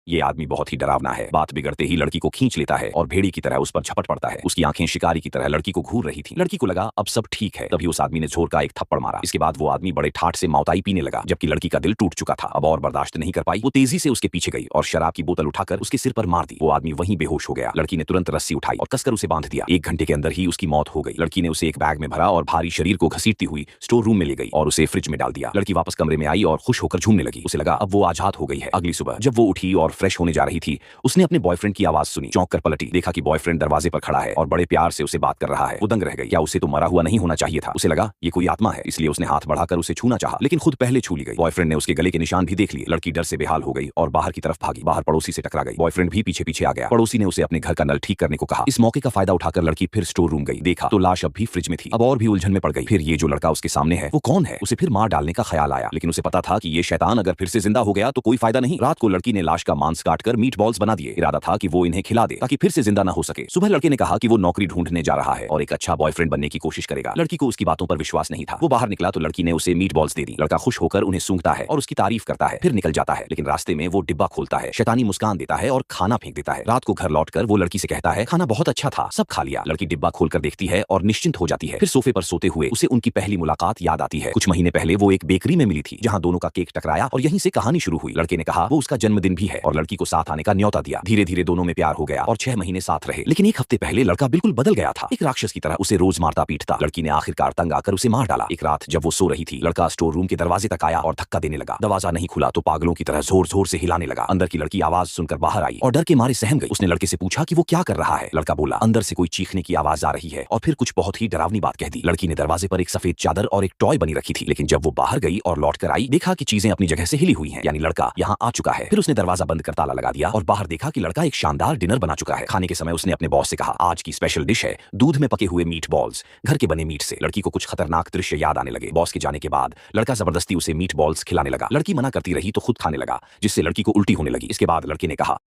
ये आदमी बहुत ही डरावना है। बात बिगड़ते ही लड़की को खींच लेता है और भेड़ी की तरह उस पर झपट पड़ता है। उसकी आंखें शिकारी की तरह लड़की को घूर रही थी। लड़की को लगा अब सब ठीक है, तभी उस आदमी ने जोर का एक थप्पड़ मारा। इसके बाद वो आदमी बड़े ठाठ से माउताई पीने लगा, जबकि लड़की का दिल टूट चुका था। अब और बर्दाश्त नहीं कर पाई, वो तेजी से उसके पीछे गई और शराब की बोतल उठाकर उसके सिर पर मार दी। वो आदमी वहीं बेहोश हो गया। लड़की ने तुरंत रस्सी उठाई और कसकर उसे बांध दिया। 1 घंटे के अंदर ही उसकी मौत हो गई। लड़की ने उसे एक बैग में भरा और भारी शरीर को घसीटती हुई स्टोर रूम में ले गई और उसे फ्रिज में डाल दिया। लड़की वापस कमरे में आई और खुश होकर झूमने लगी। उसे लगा अब वो आजाद हो गई है। अगली सुबह जब वो उठी और फ्रेश होने जा रही थी, उसने अपने बॉयफ्रेंड की आवाज सुनी। चौंक कर पलटी, देखा कि बॉयफ्रेंड दरवाजे पर खड़ा है और बड़े प्यार से उसे बात कर रहा है। वो दंग रह गई। क्या उसे तो मरा हुआ नहीं होना चाहिए था? उसे लगा ये कोई आत्मा है, इसलिए उसने हाथ बढ़ाकर उसे छूना चाहा, लेकिन खुद पहले छू ली गई। बॉयफ्रेंड ने उसके गले के निशान भी देख लिए। लड़की डर से बेहाल हो गई और बाहर की तरफ भागी। बाहर पड़ोसी से टकरा गई। बॉयफ्रेंड भी पीछे पीछे आ गया। पड़ोसी ने उसे अपने घर का नल ठीक करने को कहा। इस मौके का फायदा उठाकर लड़की फिर स्टोर रूम गई। देखा तो लाश अब भी फ्रिज में थी। अब और भी उलझन में पड़ गई। फिर ये जो लड़का उसके सामने है वो कौन है? उसे फिर मार डालने का ख्याल आया, लेकिन उसे पता था कि ये शैतान अगर फिर से जिंदा हो गया तो कोई फायदा नहीं। रात को लड़की ने लाश का मांस काटकर मीट बॉल्स बना दिए। इरादा था कि वो इन्हें खिला दे ताकि फिर से जिंदा न हो सके। सुबह लड़के ने कहा कि वो नौकरी ढूंढने जा रहा है और एक अच्छा बॉयफ्रेंड बनने की कोशिश करेगा। लड़की को उसकी बातों पर विश्वास नहीं था। वो बाहर निकला तो लड़की ने उसे मीट बॉल्स दे दी। लड़का खुश होकर उन्हें सूंघता है और उसकी तारीफ करता है, फिर निकल जाता है। लेकिन रास्ते में वो डिब्बा खोलता है, शैतानी मुस्कान देता है और खाना फेंक देता है। रात को घर लौटकर वो लड़की से कहता है खाना बहुत अच्छा था, सब खा लिया। लड़की डिब्बा खोलकर देखती है और निश्चिंत हो जाती है। फिर सोफे पर सोते हुए उसे उनकी पहली मुलाकात याद आती है। कुछ महीने पहले वो एक बेकरी में मिली थी, जहां दोनों का केक टकराया और यहीं से कहानी शुरू हुई। लड़के ने कहा वो उसका जन्मदिन भी है और लड़की को साथ आने का न्योता दिया। धीरे धीरे दोनों में प्यार हो गया और 6 महीने साथ रहे। लेकिन एक हफ्ते पहले लड़का बिल्कुल बदल गया था। एक राक्षस की तरह उसे रोज मारता पीटता। लड़की ने आखिरकार तंग आकर उसे मार डाला। एक रात जब वो सो रही थी, लड़का स्टोर रूम के दरवाजे तक आया और धक्का देने लगा। दरवाजा नहीं खुला तो पागलों की तरह जोर जोर से हिलाने लगा। अंदर की लड़की आवाज सुनकर बाहर आई और डर के मारे सहम गई। उसने लड़के से पूछा कि वो क्या कर रहा है। लड़का बोला अंदर से कोई चीखने की आवाज आ रही है और फिर कुछ बहुत ही डरावनी बात कह दी। लड़की ने दरवाजे पर एक सफेद चादर और एक टॉय बनी रखी थी, लेकिन जब वो बाहर गई और लौट कर आई, देखा कि चीजें अपनी जगह से हिली हुई हैं, यानी लड़का यहाँ आ चुका है। फिर उसने दरवाजा बंद कर ताला लगा दिया और बाहर देखा कि लड़का एक शानदार डिनर बना चुका है। खाने के समय उसने अपने बॉस से कहा आज की स्पेशल डिश है दूध में पके हुए मीट बॉल्स, घर के बने मीट से। लड़की को कुछ खतरनाक दृश्य याद आने लगे। बॉस के जाने के बाद लड़का जबरदस्ती उसे मीट बॉल्स खिलाने लगा। लड़की मना करती रही तो खुद खाने लगा, जिससे लड़की को उल्टी होने लगी। इसके बाद लड़के ने कहा